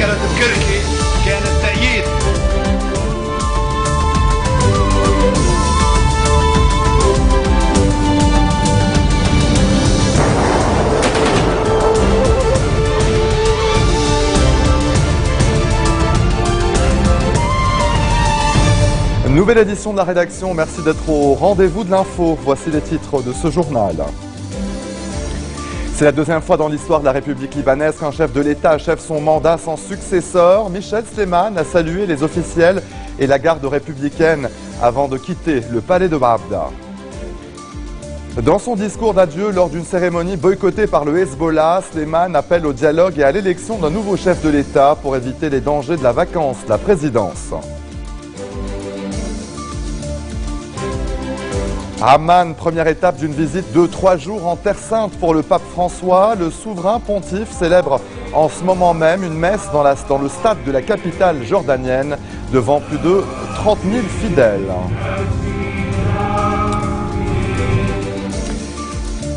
زيارة بكركي كانت تأييد. Nouvelle édition de la rédaction, merci d'être au rendez-vous de l'info. Voici les titres de ce journal. C'est la deuxième fois dans l'histoire de la République libanaise qu'un chef de l'État achève son mandat sans successeur. Michel Sleiman a salué les officiels et la garde républicaine avant de quitter le palais de Baabda. Dans son discours d'adieu lors d'une cérémonie boycottée par le Hezbollah, Sleiman appelle au dialogue et à l'élection d'un nouveau chef de l'État pour éviter les dangers de la vacance de la présidence. Amman, première étape d'une visite de 3 jours en Terre Sainte pour le pape François. Le souverain pontife célèbre en ce moment même une messe dans le stade de la capitale jordanienne devant plus de 30 000 fidèles.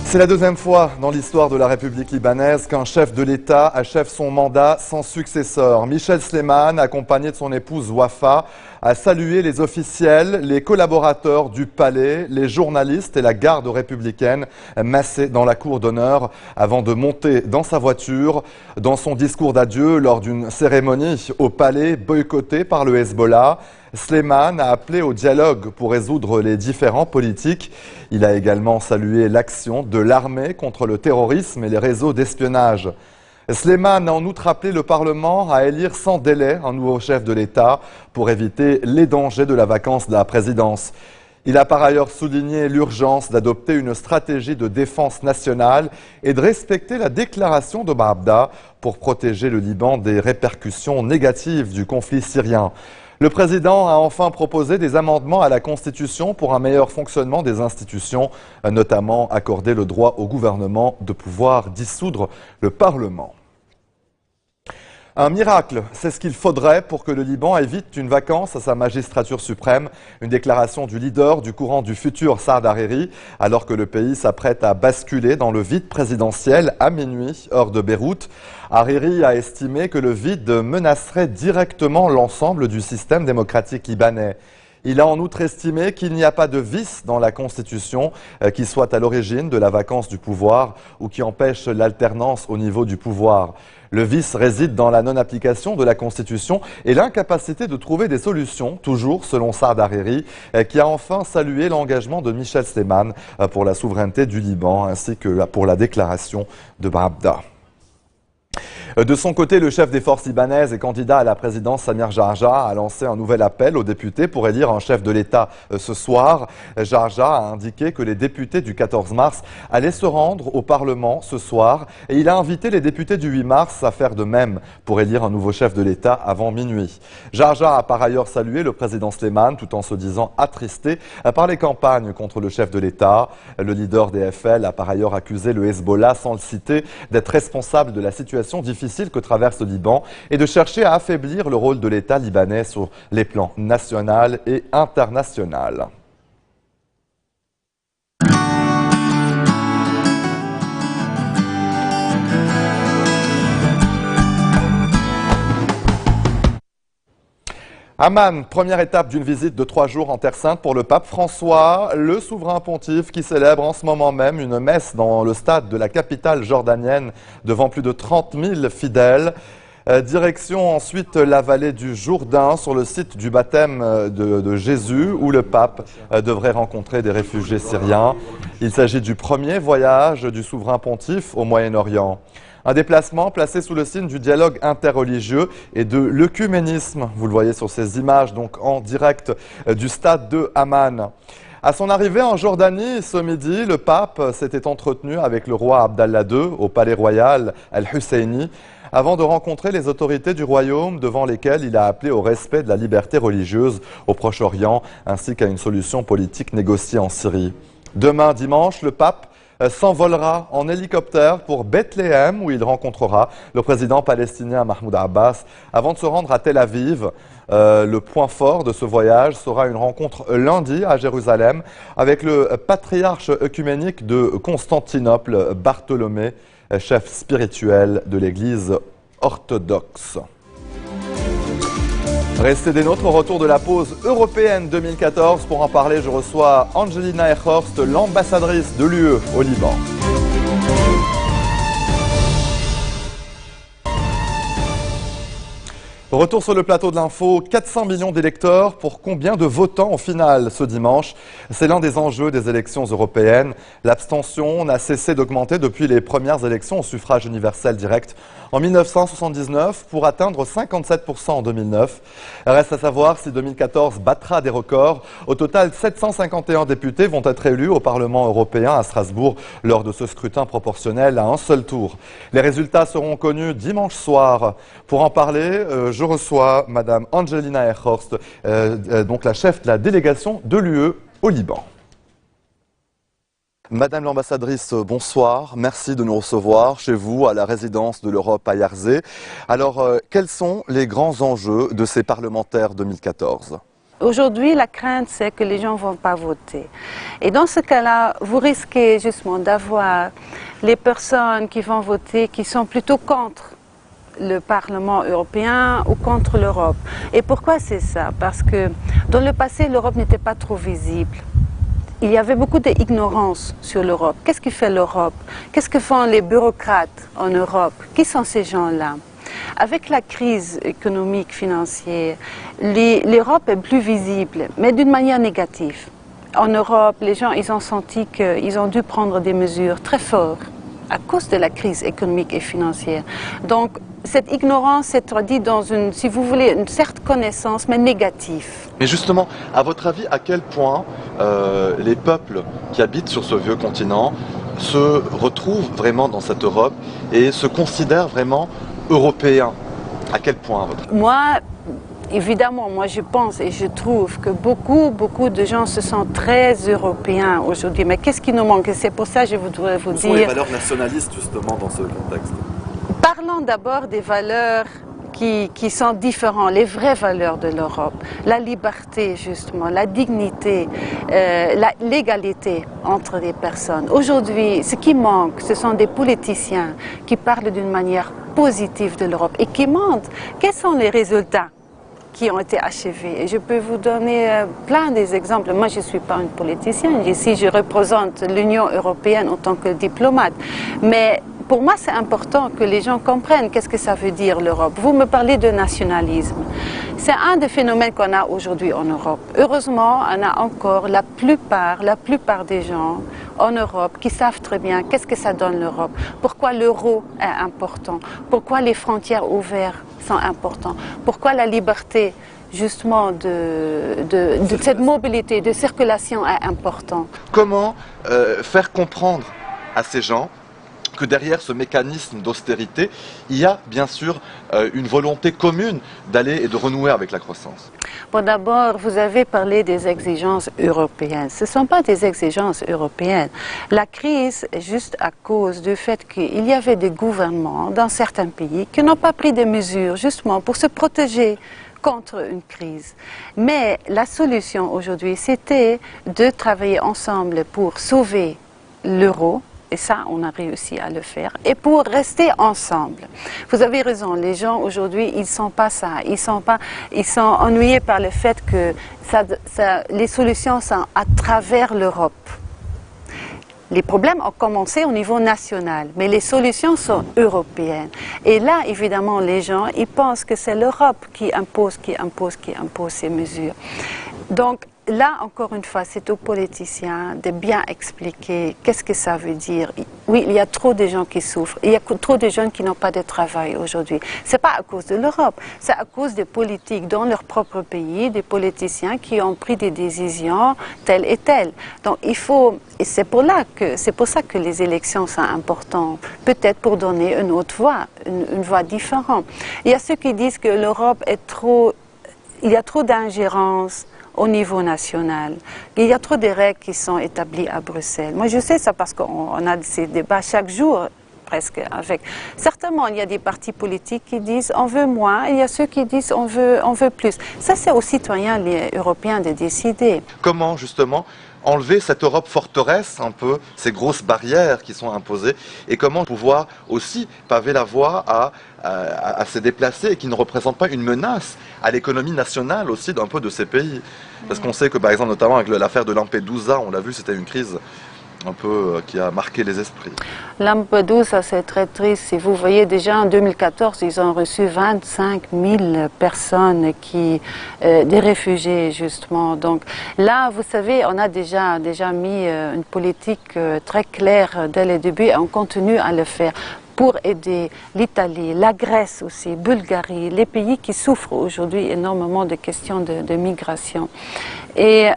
C'est la deuxième fois dans l'histoire de la République libanaise qu'un chef de l'État achève son mandat sans successeur. Michel Sleiman, accompagné de son épouse Wafa, a salué les officiels, les collaborateurs du palais, les journalistes et la garde républicaine massés dans la cour d'honneur avant de monter dans sa voiture. Dans son discours d'adieu lors d'une cérémonie au palais boycottée par le Hezbollah, Sleiman a appelé au dialogue pour résoudre les différends politiques. Il a également salué l'action de l'armée contre le terrorisme et les réseaux d'espionnage. Sleiman a en outre appelé le Parlement à élire sans délai un nouveau chef de l'État pour éviter les dangers de la vacance de la présidence. Il a par ailleurs souligné l'urgence d'adopter une stratégie de défense nationale et de respecter la déclaration de Baabda pour protéger le Liban des répercussions négatives du conflit syrien. Le président a enfin proposé des amendements à la Constitution pour un meilleur fonctionnement des institutions, notamment accorder le droit au gouvernement de pouvoir dissoudre le Parlement. Un miracle, c'est ce qu'il faudrait pour que le Liban évite une vacance à sa magistrature suprême. Une déclaration du leader du courant du futur Saad Hariri, alors que le pays s'apprête à basculer dans le vide présidentiel à minuit, heure de Beyrouth. Hariri a estimé que le vide menacerait directement l'ensemble du système démocratique libanais. Il a en outre estimé qu'il n'y a pas de vice dans la Constitution qui soit à l'origine de la vacance du pouvoir ou qui empêche l'alternance au niveau du pouvoir. Le vice réside dans la non-application de la Constitution et l'incapacité de trouver des solutions, toujours selon Saad Hariri, qui a enfin salué l'engagement de Michel Sleiman pour la souveraineté du Liban ainsi que pour la déclaration de Baabda. De son côté, le chef des forces libanaises et candidat à la présidence, Samir Jarja, a lancé un nouvel appel aux députés pour élire un chef de l'État ce soir. Jarja a indiqué que les députés du 14 mars allaient se rendre au Parlement ce soir et il a invité les députés du 8 mars à faire de même pour élire un nouveau chef de l'État avant minuit. Jarja a par ailleurs salué le président Sleiman tout en se disant attristé par les campagnes contre le chef de l'État. Le leader des FL a par ailleurs accusé le Hezbollah, sans le citer, d'être responsable de la situation difficile que traverse le Liban et de chercher à affaiblir le rôle de l'État libanais sur les plans national et international. Amman, première étape d'une visite de 3 jours en Terre Sainte pour le pape François, le souverain pontife qui célèbre en ce moment même une messe dans le stade de la capitale jordanienne devant plus de 30 000 fidèles. Direction ensuite la vallée du Jourdain sur le site du baptême de Jésus où le pape devrait rencontrer des réfugiés syriens. Il s'agit du premier voyage du souverain pontife au Moyen-Orient. Un déplacement placé sous le signe du dialogue interreligieux et de l'œcuménisme. Vous le voyez sur ces images, donc en direct du stade de Amman. À son arrivée en Jordanie ce midi, le pape s'était entretenu avec le roi Abdallah II au palais royal Al-Husseini avant de rencontrer les autorités du royaume devant lesquelles il a appelé au respect de la liberté religieuse au Proche-Orient ainsi qu'à une solution politique négociée en Syrie. Demain dimanche, le pape s'envolera en hélicoptère pour Bethléem où il rencontrera le président palestinien Mahmoud Abbas avant de se rendre à Tel Aviv. Le point fort de ce voyage sera une rencontre lundi à Jérusalem avec le patriarche œcuménique de Constantinople, Bartholomée, chef spirituel de l'Église orthodoxe. Restez des nôtres au retour de la pause européenne 2014. Pour en parler, je reçois Angelina Ehrhorst, l'ambassadrice de l'UE au Liban. Retour sur le plateau de l'info, 400 millions d'électeurs pour combien de votants au final ce dimanche? C'est l'un des enjeux des élections européennes. L'abstention n'a cessé d'augmenter depuis les premières élections au suffrage universel direct en 1979 pour atteindre 57% en 2009. Reste à savoir si 2014 battra des records. Au total, 751 députés vont être élus au Parlement européen à Strasbourg lors de ce scrutin proportionnel à un seul tour. Les résultats seront connus dimanche soir. Pour en parler, je reçois Madame Angelina Ehrhorst, donc la chef de la délégation de l'UE au Liban. Madame l'ambassadrice, bonsoir. Merci de nous recevoir chez vous à la résidence de l'Europe à Yarzé. Alors, quels sont les grands enjeux de ces parlementaires 2014 ? Aujourd'hui, la crainte, c'est que les gens ne vont pas voter. Et dans ce cas-là, vous risquez justement d'avoir les personnes qui vont voter qui sont plutôt contre le Parlement européen ou contre l'Europe. Et pourquoi c'est ça? Parce que dans le passé, l'Europe n'était pas trop visible. Il y avait beaucoup d'ignorance sur l'Europe. Qu'est-ce que fait l'Europe? Qu'est-ce que font les bureaucrates en Europe? Qui sont ces gens-là? Avec la crise économique, financière, l'Europe est plus visible, mais d'une manière négative. En Europe, les gens ils ont senti qu'ils ont dû prendre des mesures très fortes à cause de la crise économique et financière. Donc, cette ignorance s'est traduite dans une, si vous voulez, une certaine connaissance, mais négative. Mais justement, à votre avis, à quel point les peuples qui habitent sur ce vieux continent se retrouvent vraiment dans cette Europe et se considèrent vraiment européens? À quel point, à votre avis? Moi, évidemment, moi je pense et je trouve que beaucoup de gens se sentent très européens aujourd'hui. Mais qu'est-ce qui nous manque? C'est pour ça que je voudrais vous dire... Quelles sont les valeurs nationalistes justement dans ce contexte? Parlons d'abord des valeurs qui sont différentes, les vraies valeurs de l'Europe. La liberté, justement, la dignité, l'égalité entre les personnes. Aujourd'hui, ce qui manque, ce sont des politiciens qui parlent d'une manière positive de l'Europe et qui montrent quels sont les résultats qui ont été achevés. Et je peux vous donner plein d'exemples. Moi, je ne suis pas une politicienne. Ici, je représente l'Union européenne en tant que diplomate. Mais pour moi, c'est important que les gens comprennent qu'est-ce que ça veut dire l'Europe. Vous me parlez de nationalisme. C'est un des phénomènes qu'on a aujourd'hui en Europe. Heureusement, on a encore la plupart des gens en Europe qui savent très bien qu'est-ce que ça donne l'Europe, pourquoi l'euro est important, pourquoi les frontières ouvertes sont importantes, pourquoi la liberté justement de cette mobilité, de circulation est importante. Comment faire comprendre à ces gens que derrière ce mécanisme d'austérité, il y a bien sûr une volonté commune d'aller et de renouer avec la croissance? Bon, d'abord, vous avez parlé des exigences européennes. Ce ne sont pas des exigences européennes. La crise est juste à cause du fait qu'il y avait des gouvernements dans certains pays qui n'ont pas pris des mesures justement pour se protéger contre une crise. Mais la solution aujourd'hui, c'était de travailler ensemble pour sauver l'euro. Et ça, on a réussi à le faire. Et pour rester ensemble. Vous avez raison, les gens aujourd'hui, ils ne sont pas ça. Ils sont ennuyés par le fait que les solutions sont à travers l'Europe. Les problèmes ont commencé au niveau national, mais les solutions sont européennes. Et là, évidemment, les gens, ils pensent que c'est l'Europe qui impose ces mesures. Donc, là, encore une fois, c'est aux politiciens de bien expliquer qu'est-ce que ça veut dire. Oui, il y a trop de gens qui souffrent. Il y a trop de jeunes qui n'ont pas de travail aujourd'hui. Ce n'est pas à cause de l'Europe, c'est à cause des politiques dans leur propre pays, des politiciens qui ont pris des décisions telles et telles. Donc, il faut... Et c'est pour ça que les élections sont importantes, peut-être pour donner une autre voix, une voix différente. Il y a ceux qui disent que l'Europe est trop... Il y a trop d'ingérence au niveau national. Il y a trop de règles qui sont établies à Bruxelles. Moi, je sais ça parce qu'on a ces débats chaque jour, presque. Certainement, il y a des partis politiques qui disent on veut moins, et il y a ceux qui disent on veut plus. Ça, c'est aux citoyens européens de décider. Comment, justement, enlever cette Europe forteresse, un peu, ces grosses barrières qui sont imposées, et comment pouvoir aussi paver la voie à se déplacer et qui ne représentent pas une menace à l'économie nationale aussi d'un peu de ces pays. Parce qu'on sait que par exemple, notamment avec l'affaire de Lampedusa, on l'a vu, c'était une crise un peu qui a marqué les esprits. Lampedusa, c'est très triste. Si vous voyez, déjà en 2014, ils ont reçu 25 000 personnes des réfugiés, justement. Donc là, vous savez, on a déjà mis une politique très claire dès le début et on continue à le faire pour aider l'Italie, la Grèce aussi, Bulgarie, les pays qui souffrent aujourd'hui énormément de questions de migration. Et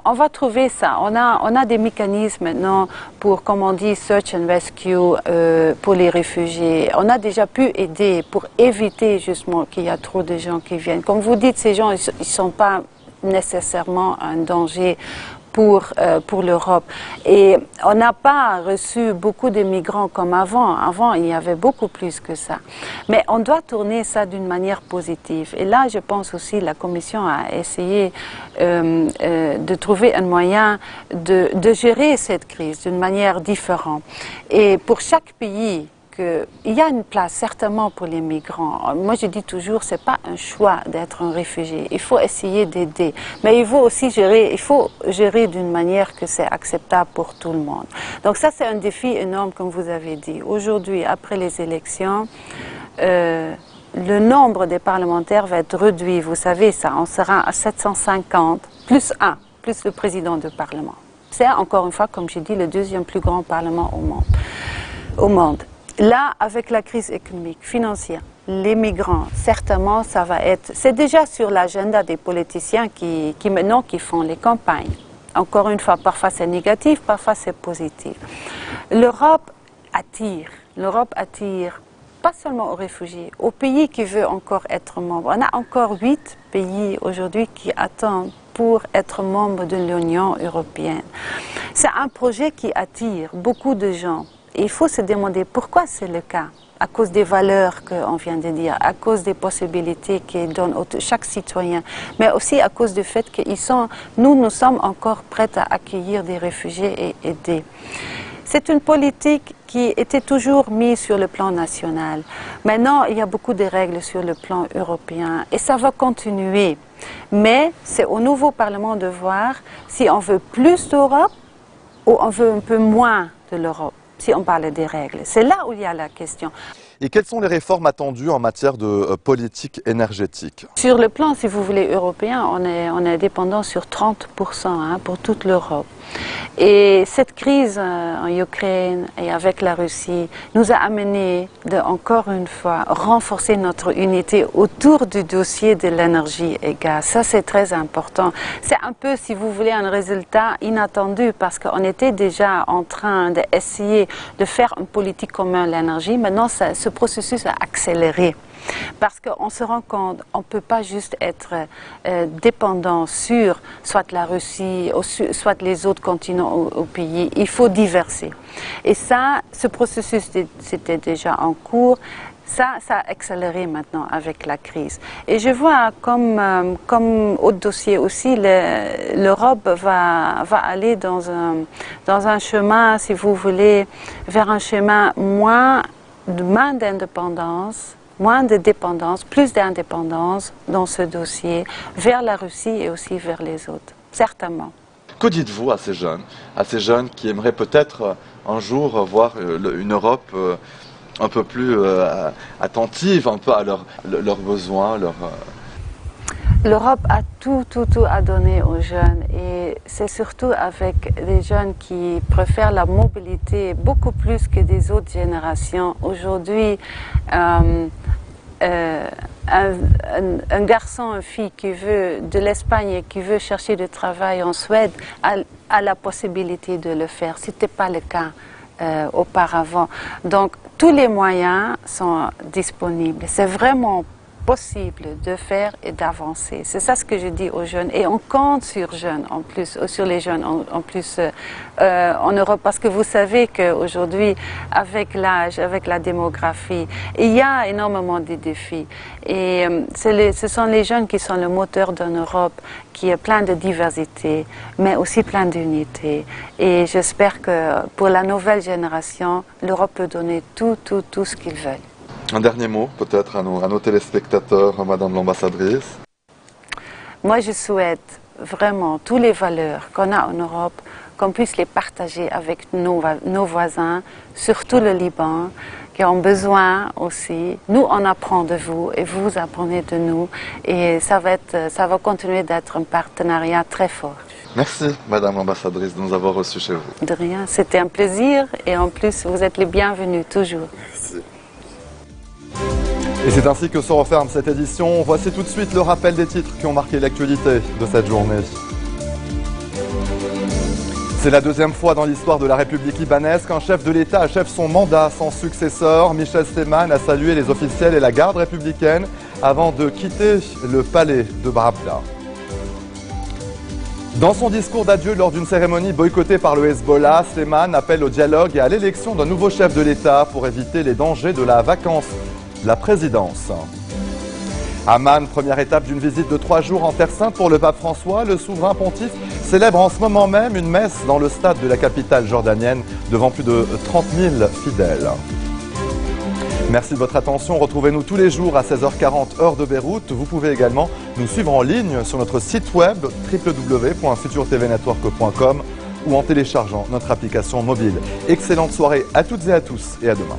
on va trouver ça. On a des mécanismes maintenant pour, comme on dit, search and rescue pour les réfugiés. On a déjà pu aider pour éviter justement qu'il y a trop de gens qui viennent. Comme vous dites, ces gens, ils ne sont pas nécessairement un danger pour l'Europe. Et on n'a pas reçu beaucoup de migrants comme avant. Avant, il y avait beaucoup plus que ça. Mais on doit tourner ça d'une manière positive. Et là, je pense aussi que la Commission a essayé de trouver un moyen de gérer cette crise d'une manière différente. Et pour chaque pays, il y a une place certainement pour les migrants. Moi, je dis toujours, c'est pas un choix d'être un réfugié. Il faut essayer d'aider, mais il faut aussi gérer d'une manière que c'est acceptable pour tout le monde. Donc ça, c'est un défi énorme, comme vous avez dit. Aujourd'hui, après les élections, le nombre des parlementaires va être réduit. Vous savez ça, on sera à 750 plus le président du Parlement. C'est encore une fois, comme j'ai dit, le deuxième plus grand parlement au monde. Là, avec la crise économique, financière, les migrants, certainement, ça va être... C'est déjà sur l'agenda des politiciens qui maintenant font les campagnes. Encore une fois, parfois c'est négatif, parfois c'est positif. L'Europe attire pas seulement aux réfugiés, aux pays qui veulent encore être membres. On a encore 8 pays aujourd'hui qui attendent pour être membres de l'Union européenne. C'est un projet qui attire beaucoup de gens. Et il faut se demander pourquoi c'est le cas. À cause des valeurs qu'on vient de dire, à cause des possibilités qu'ils donnent à chaque citoyen, mais aussi à cause du fait que nous sommes encore prêts à accueillir des réfugiés et aider. C'est une politique qui était toujours mise sur le plan national. Maintenant, il y a beaucoup de règles sur le plan européen et ça va continuer. Mais c'est au nouveau Parlement de voir si on veut plus d'Europe ou on veut un peu moins de l'Europe. Si on parle des règles. C'est là où il y a la question. Et quelles sont les réformes attendues en matière de politique énergétique? Sur le plan, si vous voulez, européen, on est dépendant sur 30% pour toute l'Europe. Et cette crise en Ukraine et avec la Russie nous a amené de, encore une fois, renforcer notre unité autour du dossier de l'énergie et gaz. Ça, c'est très important. C'est un peu, si vous voulez, un résultat inattendu parce qu'on était déjà en train d'essayer de faire une politique commune de l'énergie. Maintenant, ce processus a accéléré. Parce qu'on se rend compte, on ne peut pas juste être dépendant sur soit la Russie, soit les autres continents au pays. Il faut diverser. Et ça, ce processus, c'était déjà en cours. Ça a accéléré maintenant avec la crise. Et je vois comme autre dossier aussi, l'Europe va aller dans un chemin, si vous voulez, vers un chemin moins d'indépendance, moins de dépendance, plus d'indépendance dans ce dossier vers la Russie et aussi vers les autres, certainement. Que dites-vous à ces jeunes qui aimeraient peut-être un jour voir une Europe un peu plus attentive un peu à leurs besoins, L'Europe a tout à donner aux jeunes et c'est surtout avec des jeunes qui préfèrent la mobilité beaucoup plus que des autres générations. Aujourd'hui, un garçon, une fille qui veut de l'Espagne et qui veut chercher du travail en Suède a la possibilité de le faire. Ce n'était pas le cas auparavant. Donc, tous les moyens sont disponibles. C'est vraiment possible de faire et d'avancer. C'est ça ce que je dis aux jeunes. Et on compte sur jeunes en plus, sur les jeunes en plus en Europe, parce que vous savez qu'aujourd'hui, avec l'âge, avec la démographie, il y a énormément de défis. Et ce sont les jeunes qui sont le moteur d'une Europe qui est plein de diversité, mais aussi plein d'unité. Et j'espère que pour la nouvelle génération, l'Europe peut donner tout ce qu'ils veulent. Un dernier mot peut-être à nos téléspectateurs, Madame l'ambassadrice. Moi, je souhaite vraiment toutes les valeurs qu'on a en Europe, qu'on puisse les partager avec nos voisins, surtout le Liban, qui ont besoin aussi. Nous, on apprend de vous et vous apprenez de nous. Et ça va continuer d'être un partenariat très fort. Merci, Madame l'ambassadrice, de nous avoir reçus chez vous. De rien, c'était un plaisir et en plus, vous êtes les bienvenus toujours. Merci. Et c'est ainsi que se referme cette édition. Voici tout de suite le rappel des titres qui ont marqué l'actualité de cette journée. C'est la deuxième fois dans l'histoire de la République libanaise qu'un chef de l'État achève son mandat sans successeur. Michel Sleiman a salué les officiels et la garde républicaine avant de quitter le palais de Barabda. Dans son discours d'adieu lors d'une cérémonie boycottée par le Hezbollah, Sleiman appelle au dialogue et à l'élection d'un nouveau chef de l'État pour éviter les dangers de la vacance de la présidence. Amman, première étape d'une visite de 3 jours en Terre Sainte pour le pape François. Le souverain pontife célèbre en ce moment même une messe dans le stade de la capitale jordanienne devant plus de 30 000 fidèles. Merci de votre attention. Retrouvez-nous tous les jours à 16h40 heure de Beyrouth. Vous pouvez également nous suivre en ligne sur notre site web www.futurtvnetwork.com ou en téléchargeant notre application mobile. Excellente soirée à toutes et à tous et à demain.